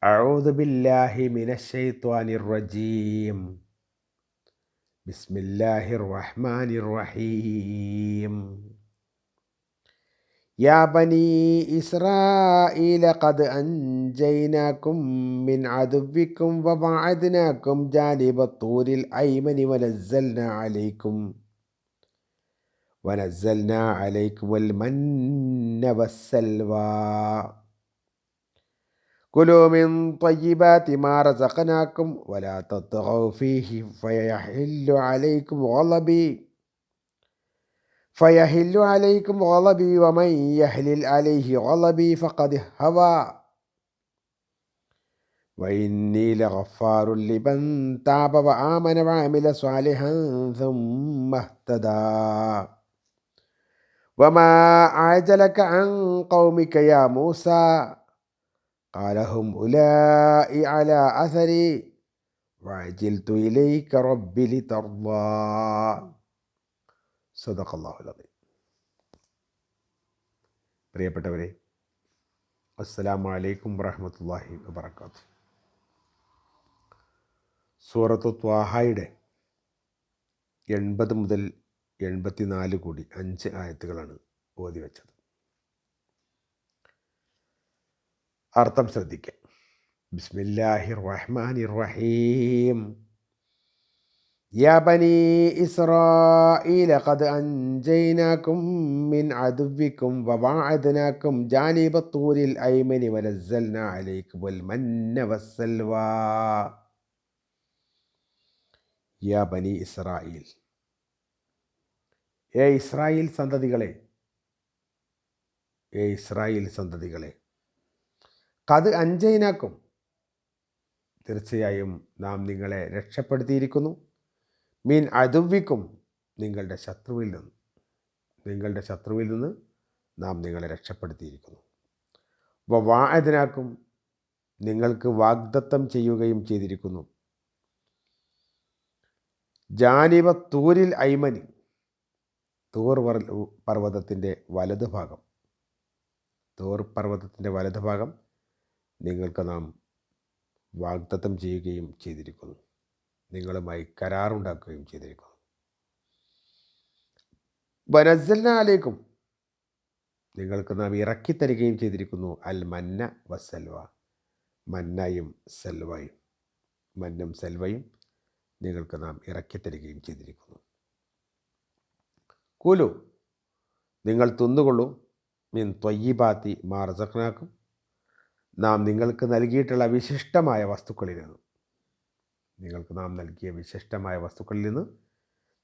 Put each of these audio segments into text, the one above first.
أعوذ بالله من الشيطان الرجيم. بسم الله الرحمن الرحيم. يا بني إسرائيل قد أنجيناكم من عدوكم وبعدناكم جانب الطور الأيمن ونزلنا عليكم المن والسلوى. كلوا من طيبات ما رزقناكم ولا تطغوا فيه فيحل عليكم غضبي ومن يحلل عليه غضبي فقد هوى وإني لغفار لمن تاب وآمن وعمل صالحا ثم اهتدى. وما أعجلك عن قومك يا موسى قال هم أولئك على أثري وعجلت إليك ربي لترضى. സദഖല്ലാഹുൽ അദീം. പ്രിയപ്പെട്ടവരെ, അസ്സലാമു അലൈക്കും വറഹ്മത്തുള്ളാഹി വബറകാതുഹു. സൂറത്തു ത്വാഹയുടെ 80 മുതൽ 84 കൂടി 5 ആയത്തുകളാണ് ഓതി വെച്ചത്. അർത്ഥം ശ്രദ്ധിക്കാം. ബിസ്മില്ലാഹിർ റഹ്മാനിർ റഹീം. يا بني إسرائيل قد أنجيناكم من عدوكم وبعدناكم جانب الطور الأيمن ونزلنا عليكم المن والسلوى. يا بني إسرائيل, ഇസ്രായേൽ സന്തതികളെ, ഖദ് അൻജൈനാക്കും, തീർച്ചയായും നാം നിങ്ങളെ രക്ഷപ്പെടുത്തിയിരിക്കുന്നു, മീൻ അദുവിക്കും, നിങ്ങളുടെ ശത്രുവിൽ നിന്ന് നാം നിങ്ങളെ രക്ഷപ്പെടുത്തിയിരിക്കുന്നു. വവാഅദ്നാക്കും, നിങ്ങൾക്ക് വാഗ്ദത്തം ചെയ്യുകയും ചെയ്തിരിക്കുന്നു. ജാനിബ തൂരിൽ ഐമനി, തൂർ പർവ്വതത്തിൻ്റെ വലതുഭാഗം നിങ്ങൾക്ക് നാം വാഗ്ദത്തം ചെയ്യുകയും ചെയ്തിരിക്കുന്നു, നിങ്ങളുമായി കരാറുണ്ടാക്കുകയും ചെയ്തിരിക്കുന്നു. വനസ്സൽനാ അലൈക്കും, നിങ്ങൾക്ക് നാം ഇറക്കിത്തരികയും ചെയ്തിരിക്കുന്നു. അൽ മന്ന വസൽവ, മന്നയും സെൽവയും നിങ്ങൾക്ക് നാം ഇറക്കിത്തരികയും ചെയ്തിരിക്കുന്നു. കുലു, നിങ്ങൾ തിന്നുകൊള്ളൂ, മിൻ ത്വയ്യിബാത്തി മാ റസഖ്നാക്കും, നാം നിങ്ങൾക്ക് നൽകിയിട്ടുള്ള വിശിഷ്ടമായ വസ്തുക്കളിൽ നിന്ന്,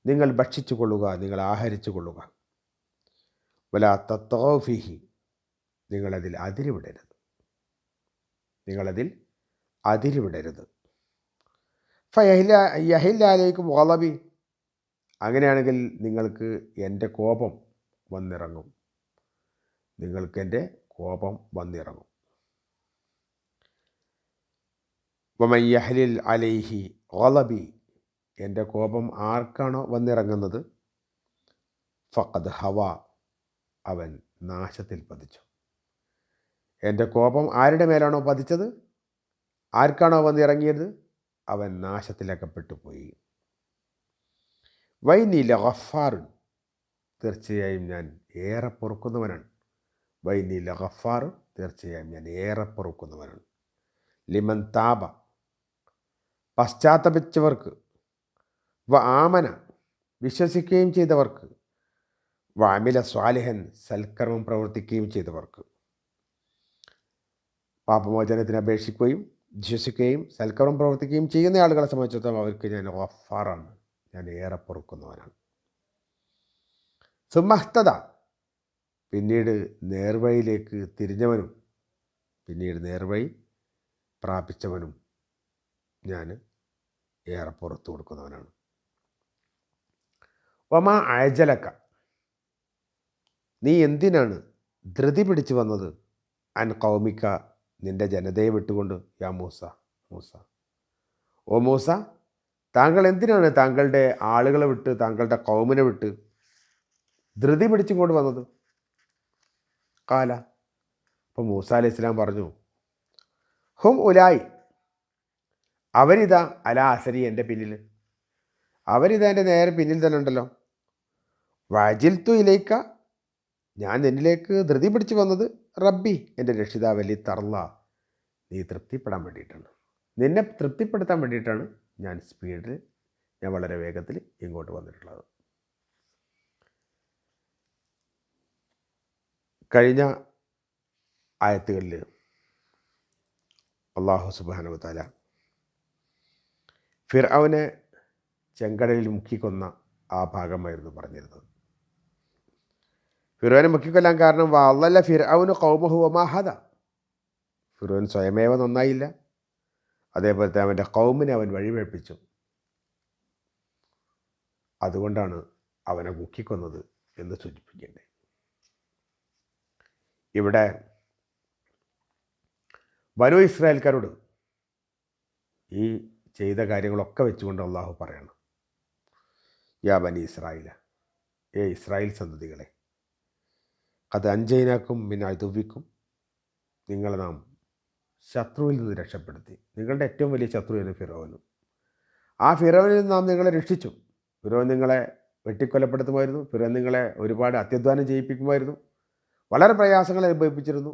നിങ്ങൾ ഭക്ഷിച്ചു കൊള്ളുക, നിങ്ങൾ ആഹരിച്ചു കൊള്ളുക. വലാ തത്ഗൗ ഫീഹി, നിങ്ങളതിൽ അതിരുവിടരുത്. ഫയഹില്ല അലൈക്കും ഗളബി, അങ്ങനെയാണെങ്കിൽ നിങ്ങൾക്ക് എൻ്റെ കോപം വന്നിറങ്ങും. വമൻ യഹ്ലിൽ അലൈഹി ഗളബി, എൻ്റെ കോപം ആർക്കാണോ വന്നിറങ്ങുന്നത്, ഫഖദ് ഹവ, അവൻ നാശത്തിൽ പതിച്ചു. എൻ്റെ കോപം ആരുടെ മേലാണോ പതിച്ചത്, ആർക്കാണോ വന്നിറങ്ങിയത്, അവൻ നാശത്തിലകപ്പെട്ടു പോയി. വൈനി ലഗഫാറുൻ, തീർച്ചയായും ഞാൻ ഏറെ പൊറുക്കുന്നവനാണ്. ലിമൻ താബ, പശ്ചാത്തപിച്ചവർക്ക്, വ ആമന, വിശ്വസിക്കുകയും ചെയ്തവർക്ക്, വ അമില സ്വാലിഹൻ, സൽക്കർമ്മം പ്രവർത്തിക്കുകയും ചെയ്തവർക്ക്. പാപമോചനത്തിന് അപേക്ഷിക്കുകയും വിശ്വസിക്കുകയും സൽക്കർമ്മം പ്രവർത്തിക്കുകയും ചെയ്യുന്ന ആളുകളെ സംബന്ധിച്ചിടത്തോളം അവർക്ക് ഞാൻ ഗഫാറാണ്, ഞാൻ ഏറെ പൊറുക്കുന്നവനാണ്. സുമഹ്തദ, പിന്നീട് നേർവഴിയിലേക്ക് തിരിഞ്ഞവനും നേർവഴി പ്രാപിച്ചവനും ഞാൻ ഏറെ പുറത്തു കൊടുക്കുന്നവനാണ്. വമാ അയജലക്ക, നീ എന്തിനാണ് ധൃതി പിടിച്ചു വന്നത്, അൻ കൗമിക്ക, നിന്റെ ജനതയെ വിട്ടുകൊണ്ട്, യാ മൂസ, ഓ മൂസ, താങ്കൾ എന്തിനാണ് താങ്കളുടെ ആളുകളെ വിട്ട്, താങ്കളുടെ കൗമിനെ വിട്ട് ധൃതി പിടിച്ചിങ്ങോട്ട് വന്നത്? കാല, അപ്പോൾ മൂസ അലൈഹി ഇസ്ലാം പറഞ്ഞു, ഹും ഉലായി, അവരിതാ അലാ അസരി, എൻ്റെ പിന്നിൽ, അവരിതാ എൻ്റെ നേരെ പിന്നിൽ തന്നെ ഉണ്ടല്ലോ. വജിൽത്തു ഇലൈക്ക, ഞാൻ നിന്നിലേക്ക് ധൃതി പിടിച്ച് വന്നത് റബ്ബി, എൻ്റെ രക്ഷിതാവല്ലി തർല, നീ തൃപ്തിപ്പെടാൻ വേണ്ടിയിട്ടാണ്, നിന്നെ തൃപ്തിപ്പെടുത്താൻ വേണ്ടിയിട്ടാണ് ഞാൻ സ്പീഡിൽ, ഞാൻ വളരെ വേഗത്തിൽ ഇങ്ങോട്ട് വന്നിട്ടുള്ളത്. കഴിഞ്ഞ ആയത്തുകളിൽ അല്ലാഹു സുബ്ഹാനഹു വ തആല ഫിർഔനെ ചെങ്കടലിൽ മുക്കിക്കൊന്ന ആ ഭാഗമായിരുന്നു പറഞ്ഞിരുന്നത്. ഫിർഔനെ മുക്കിക്കൊല്ലാൻ കാരണം വഅളല ഫിർഔനു ഖൗമഹു വമാ ഹദ, ഫിർഔൻ സ്വയമേവ നന്നായില്ല, അതേപോലെ തന്നെ അവൻ്റെ ഖൗമിനെ അവൻ വഴിപഴിപ്പിച്ചു. അതുകൊണ്ടാണ് അവനെ മുക്കിക്കൊന്നത് എന്ന് സൂചിപ്പിക്കേണ്ടത്. ഇവിടെ ബനൂ ഇസ്രായേൽക്കാരോട് ഈ ചെയ്ത കാര്യങ്ങളൊക്കെ വെച്ചുകൊണ്ട് അള്ളാഹു പറയണം, യാ ബനി ഇസ്രായേല, ഇസ്രായേൽ സന്തതികളെ, അത് അഞ്ചൈനാക്കും മിൻ അദുവിക്കും, നിങ്ങളെ നാം ശത്രുവിൽ നിന്ന് രക്ഷപ്പെടുത്തി. നിങ്ങളുടെ ഏറ്റവും വലിയ ശത്രുവായിരുന്നു ഫിറോവനും. ആ ഫിറോവനിൽ നിന്ന് നാം നിങ്ങളെ രക്ഷിച്ചു. ഫിറോവൻ നിങ്ങളെ വെട്ടിക്കൊലപ്പെടുത്തുമായിരുന്നു, ഫിറോവൻ നിങ്ങളെ ഒരുപാട് അത്യധ്വാനം ചെയ്യിപ്പിക്കുമായിരുന്നു, വളരെ പ്രയാസങ്ങൾ അനുഭവിപ്പിച്ചിരുന്നു.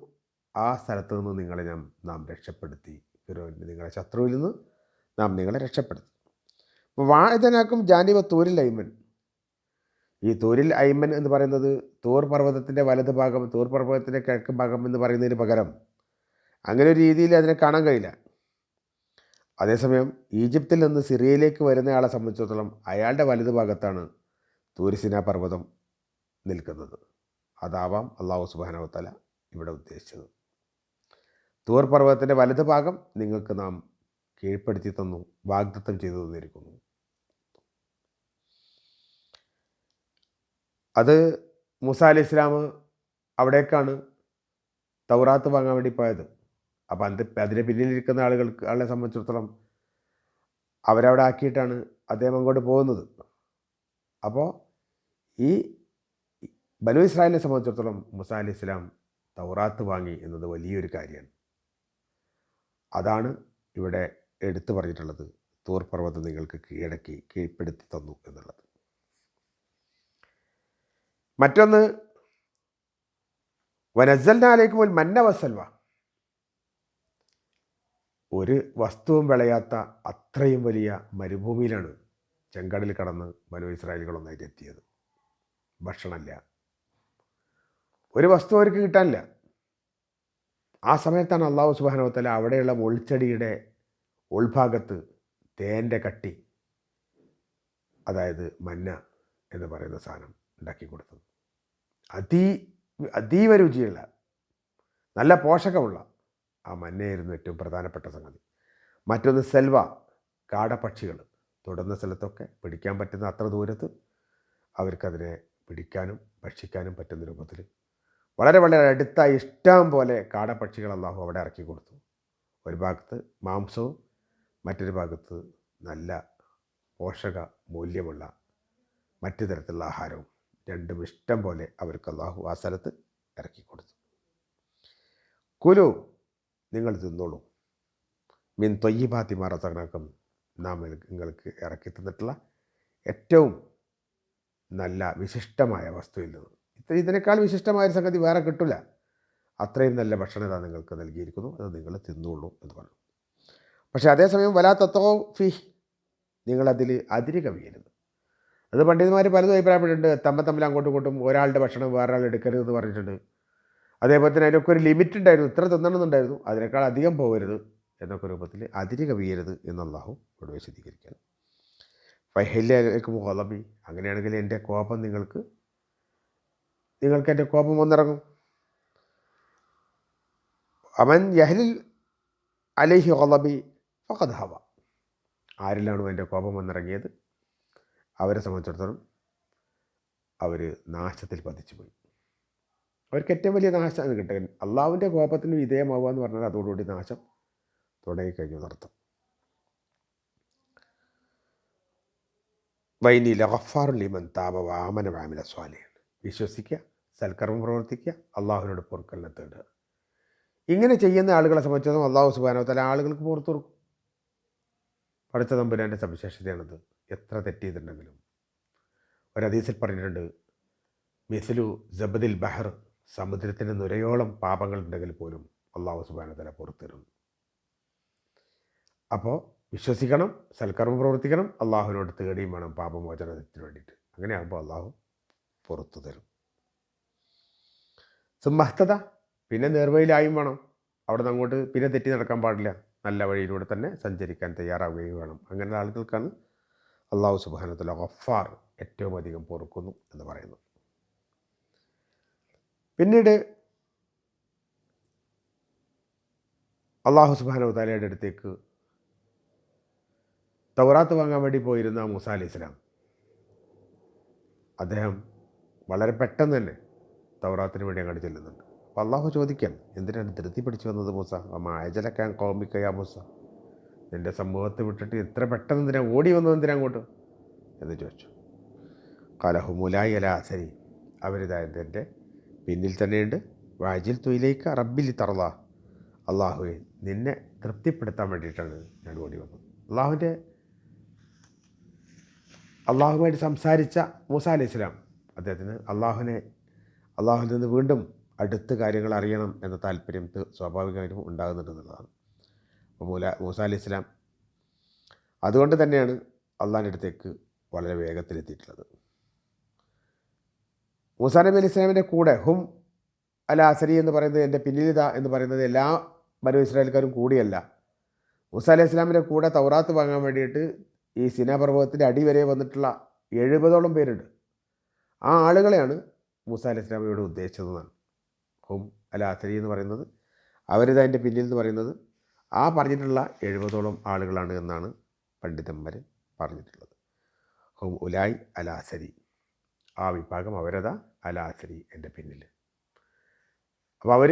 ആ സ്ഥലത്ത് നിന്ന് നിങ്ങളെ നാം രക്ഷപ്പെടുത്തി. ഫിറോവന്, നിങ്ങളെ ശത്രുവിൽ നിന്ന് നാം നിങ്ങളെ രക്ഷപ്പെടുത്തി. അപ്പോൾ വാഴതനാക്കും ജാനിവ തൂരിൽ ഐമൻ, ഈ തൂരിൽ ഐമൻ എന്ന് പറയുന്നത് തൂർ പർവ്വതത്തിൻ്റെ വലത് ഭാഗം, തൂർ പർവ്വതത്തിൻ്റെ കിഴക്ക് ഭാഗം എന്ന് പറയുന്നതിന് പകരം അങ്ങനെ ഒരു രീതിയിൽ അതിനെ കാണാൻ കഴിയില്ല. അതേസമയം ഈജിപ്തിൽ നിന്ന് സിറിയയിലേക്ക് വരുന്നയാളെ സംബന്ധിച്ചിടത്തോളം അയാളുടെ വലത് ഭാഗത്താണ് തൂരിസിന പർവ്വതം നിൽക്കുന്നത്. അതാവാം അല്ലാഹു സുബ്ഹാനഹു വ തആല ഇവിടെ ഉദ്ദേശിച്ചത്. തൂർ പർവ്വതത്തിൻ്റെ വലത് ഭാഗം നിങ്ങൾക്ക് നാം കീഴ്പ്പെടുത്തി തന്നു, വാഗ്ദത്തം ചെയ്തു തന്നിരിക്കുന്നു. അത് മൂസ അലൈഹി ഇസ്ലാം അവിടേക്കാണ് തൗറാത്ത് വാങ്ങാൻ വേണ്ടി പോയത്. അപ്പം അതിന് പിന്നിലിരിക്കുന്ന ആളെ സംബന്ധിച്ചിടത്തോളം അവരവിടെ ആക്കിയിട്ടാണ് അദ്ദേഹം അങ്ങോട്ട് പോകുന്നത്. അപ്പോൾ ഈ ബനൂ ഇസ്രായേലിനെ സംബന്ധിച്ചിടത്തോളം മൂസ അലൈഹി ഇസ്ലാം തൗറാത്ത് വാങ്ങി എന്നത് വലിയൊരു കാര്യമാണ്. അതാണ് ഇവിടെ എടുത്തു പറഞ്ഞിട്ടുള്ളത്, തൂർ പർവ്വതം നിങ്ങൾക്ക് കീഴ്പ്പെടുത്തി തന്നു എന്നുള്ളത്. മറ്റൊന്ന് വനസ്സൽന അലൈക്കുമുൽ മന്ന വസ്സൽവ, ഒരു വസ്തുവും വിളയാത്ത അത്രയും വലിയ മരുഭൂമിയിലാണ് ചെങ്കടൽ കടന്ന് ബനൂ ഇസ്രായേലുകളൊന്നായിട്ട് എത്തിയത്. ഭക്ഷണമില്ല, ഒരു വസ്തു അവർക്ക് കിട്ടാനില്ല. ആ സമയത്താണ് അല്ലാഹു സുബ്ഹാനഹു വ തആല അവിടെയുള്ള മുൾച്ചെടിയുടെ ഉൾഭാഗത്ത് തേൻ്റെ കട്ടി, അതായത് മന്ന എന്ന് പറയുന്ന സാധനം ഉണ്ടാക്കി കൊടുത്തത്. അതീവ രുചിയുള്ള, നല്ല പോഷകമുള്ള ആ മന്നയായിരുന്നു ഏറ്റവും പ്രധാനപ്പെട്ട സംഗതി. മറ്റൊന്ന് സെൽവ, കാടപ്പക്ഷികൾ തൊടുന്ന സ്ഥലത്തൊക്കെ പിടിക്കാൻ പറ്റുന്ന അത്ര ദൂരത്ത് അവർക്കതിനെ പിടിക്കാനും ഭക്ഷിക്കാനും പറ്റുന്ന രൂപത്തിൽ വളരെ വളരെ അടുത്ത ഇഷ്ടം പോലെ കാടപ്പക്ഷികൾ അല്ലാഹു അവിടെ ഇറക്കി കൊടുത്തു. ഒരു ഭാഗത്ത് മാംസവും മറ്റൊരു ഭാഗത്ത് നല്ല പോഷക മൂല്യമുള്ള മറ്റു തരത്തിലുള്ള ആഹാരവും, രണ്ടും ഇഷ്ടം പോലെ അവർക്ക് അല്ലാഹു ആ സ്ഥലത്ത് ഇറക്കി കൊടുത്തു. കുലു, നിങ്ങൾ തിന്നോളൂ, മിൻ ത്വയ്യിബാത്തി മാ റസഖ്നാക്കും, നാം നിങ്ങൾക്ക് ഇറക്കി തന്നിട്ടുള്ള ഏറ്റവും നല്ല വിശിഷ്ടമായ വസ്തുവിൽ നിന്ന്. ഇതിനേക്കാൾ വിശിഷ്ടമായ സംഗതി വേറെ കിട്ടില്ല. അത്രയും നല്ല ഭക്ഷണത നിങ്ങൾക്ക് നൽകിയിരിക്കുന്നു, അത് നിങ്ങൾ തിന്നോളൂ എന്ന് പറഞ്ഞു. പക്ഷേ അതേസമയം വലാ തത്തോ ഫി, നിങ്ങളതിൽ അതിര് കവിയരുത്. അത് പണ്ഡിതന്മാർ പലതും അഭിപ്രായപ്പെട്ടിട്ടുണ്ട്. തമ്മിൽ അങ്ങോട്ടും ഇങ്ങോട്ടും ഒരാളുടെ ഭക്ഷണം വേറൊരാൾ എടുക്കരുതെന്ന് പറഞ്ഞിട്ടുണ്ട്. അതേപോലെ തന്നെ അതിനൊക്കെ ഒരു ലിമിറ്റ് ഉണ്ടായിരുന്നു, ഇത്ര തിന്നണമെന്നുണ്ടായിരുന്നു, അതിനേക്കാൾ അധികം പോകരുത് എന്നൊക്കെ രൂപത്തിൽ അതിര് കവിയരുത് എന്ന് അല്ലാഹു ഇവിടെ വിശദീകരിക്കാൻ. ഫഹില്ലേക്കും ഗളബി, അങ്ങനെയാണെങ്കിൽ എൻ്റെ കോപം നിങ്ങൾക്ക് എൻ്റെ കോപം വന്നിറങ്ങും. അമൻ യഹ്ലിൽ അലൈഹി ഗളബി ഫഖദ് ഹവ, ആരിലാണോ എൻ്റെ കോപം വന്നിറങ്ങിയത് അവരെ സംബന്ധിച്ചിടത്തോളം അവർ നാശത്തിൽ പതിച്ചു പോയി. അവർക്ക് ഏറ്റവും വലിയ നാശമാണ് കിട്ടുക. അള്ളാഹുവിൻ്റെ കോപത്തിന് വിധേയമാവുക എന്ന് പറഞ്ഞാൽ അതോടുകൂടി നാശം തുടങ്ങിക്കഴിഞ്ഞു നടത്തും. വൈനി ലഗഫാറു ലിമൻ താബ വആമന വഅമില സ്വാലിഹൻ, വിശ്വസിക്കുക, സൽക്കർമ്മം പ്രവർത്തിക്കുക, അള്ളാഹുവിനോട് പൊറുക്കലിനെ തേടുക. ഇങ്ങനെ ചെയ്യുന്ന ആളുകളെ സംബന്ധിച്ചിടത്തോളം അള്ളാഹു സുബ്ഹാനഹു വ തആല ആളുകൾക്ക് പുറത്തു കൊടുക്കും. പടച്ച തമ്പുരാൻ്റെ സവിശേഷതയാണത്. എത്ര തെറ്റിയിട്ടുണ്ടെങ്കിലും ഒരു ഹദീസിൽ പറഞ്ഞിട്ടുണ്ട്, മിസ്ലു ജബദിൽ ബഹർ, സമുദ്രത്തിൻ്റെ നുരയോളം പാപങ്ങളുണ്ടെങ്കിൽ പോലും അള്ളാഹു സുബ്ഹാനഹു വ തആല പുറത്തിരുന്നു. അപ്പോൾ വിശ്വസിക്കണം, സൽക്കർമ്മം പ്രവർത്തിക്കണം, അള്ളാഹുവിനോട് തേടിയും വേണം പാപമോചനത്തിന് വേണ്ടിയിട്ട്. അങ്ങനെയാകുമ്പോൾ അള്ളാഹു പുറത്തു തരും. സുമഹ്തത, പിന്നെ നേർവഴിയിലായും വേണം. അവിടെ നിന്ന് അങ്ങോട്ട് പിന്നെ തെറ്റി നടക്കാൻ പാടില്ല. നല്ല വഴിയിലൂടെ തന്നെ സഞ്ചരിക്കാൻ തയ്യാറാവുകയും വേണം. അങ്ങനെയുള്ള ആളുകൾക്കാണ് അള്ളാഹു സുബ്ഹാനഹു വ തആല ഗഫാർ, ഏറ്റവും അധികം പൊറുക്കുന്നു എന്ന് പറയുന്നത്. പിന്നീട് അള്ളാഹു സുബ്ഹാനഹു വ തആലയുടെ അടുത്തേക്ക് തൗറാത്ത് വാങ്ങാൻ വേണ്ടി പോയിരുന്ന മൂസാ അലൈഹി സ്വലാം, അദ്ദേഹം വളരെ പെട്ടെന്ന് തന്നെ തൗറാത്തിന് വേണ്ടി അങ്ങോട്ട് ചെല്ലുന്നുണ്ട്. അപ്പോൾ അള്ളാഹു ചോദിക്കാൻ, എന്തിനാണ് ധൃതി പിടിച്ചു വന്നത് മൂസ? മായജലക്കാൻ കോമിക്കയാ മൂസ, നിൻ്റെ സമൂഹത്തെ വിട്ടിട്ട് ഇത്ര പെട്ടെന്ന് എന്തിനാ ഓടി വന്നത്, എന്തിനാ അങ്ങോട്ട് എന്ന് ചോദിച്ചു. കലഹുമുലായി അല അസരി, അവരിതായത് എൻ്റെ പിന്നിൽ തന്നെയുണ്ട്. വാജിൽ തുയിലേക്ക് റബ്ബിലി തറല, അള്ളാഹുവെ നിന്നെ തൃപ്തിപ്പെടുത്താൻ വേണ്ടിയിട്ടാണ് ഞാൻ ഓടി വന്നത്. അള്ളാഹുമായിട്ട് സംസാരിച്ച മൂസാ അലൈഹി സ്വലാം, അദ്ദേഹത്തിന് അള്ളാഹുവിൽ നിന്ന് വീണ്ടും അടുത്ത കാര്യങ്ങൾ അറിയണം എന്ന താല്പര്യം സ്വാഭാവികമായിട്ടും ഉണ്ടാകുന്നുണ്ടെന്നുള്ളതാണ്. അപ്പോൾ മൂസാ അലൈഹി സ്വലാം അതുകൊണ്ട് തന്നെയാണ് അള്ളാഹിൻ്റെ അടുത്തേക്ക് വളരെ വേഗത്തിലെത്തിയിട്ടുള്ളത്. മൂസാ നബി അലൈഹി സ്വലാമിൻ്റെ കൂടെ ഹും അല അസരി എന്ന് പറയുന്നത്, എൻ്റെ പിന്നിലിത എന്ന് പറയുന്നത് എല്ലാ ബനൂ ഇസ്രായേൽക്കാരും കൂടിയല്ല. മൂസാ അലൈഹി സ്വലാമിൻ്റെ കൂടെ തൗറാത്ത് വാങ്ങാൻ വേണ്ടിയിട്ട് ഈ സിനാ പർവ്വതത്തിൻ്റെ അടി വരെ വന്നിട്ടുള്ള 70ഓളം പേരുണ്ട്. ആ ആളുകളെയാണ് മൂസാ അലൈഹി സ്വലാമിയോട് ഉദ്ദേശിച്ചതെന്നാണ്. ഹും അല അസരി എന്ന് പറയുന്നത്, അവരിതാ എൻ്റെ പിന്നിൽ എന്ന് പറയുന്നത്, ആ പറഞ്ഞിട്ടുള്ള 70ഓളം ആളുകളാണ് എന്നാണ് പണ്ഡിതന്മാർ പറഞ്ഞിട്ടുള്ളത്. ഹും ഉലായി അല അസരി, ആ വിഭാഗം അവരതാ അല അസരി, എൻ്റെ പിന്നിൽ. അപ്പോൾ അവർ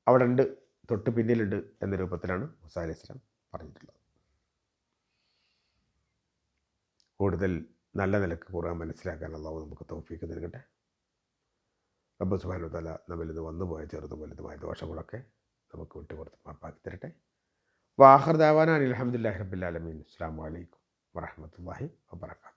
അവിടെ ഉണ്ട്, തൊട്ട് പിന്നിലുണ്ട് എന്ന രൂപത്തിലാണ് മൂസാ അലൈഹി സ്വലാം പറഞ്ഞിട്ടുള്ളത്. കൂടുതൽ നല്ല നിലക്ക് ഖുർആൻ മനസ്സിലാക്കാൻ അല്ലാഹു നമുക്ക് തൗഫീഖ് നൽകട്ടെ. റബ്ബ് സുബ്ഹാനഹു വ തആല നമ്മിൽ നിന്ന് വന്നുപോയ ചെറുതും വലുതുമായ ദോഷങ്ങളൊക്കെ നമുക്ക് വിട്ടുപുറത്ത് മാപ്പാക്കി തരട്ടെ. വാഖിർ ദഅവാനാ അൽഹംദുലില്ലാഹി റബ്ബിൽ ആലമീൻ. അസ്സലാമു അലൈക്കും വറഹ്മത്തുള്ളാഹി വബറകാതുഹു.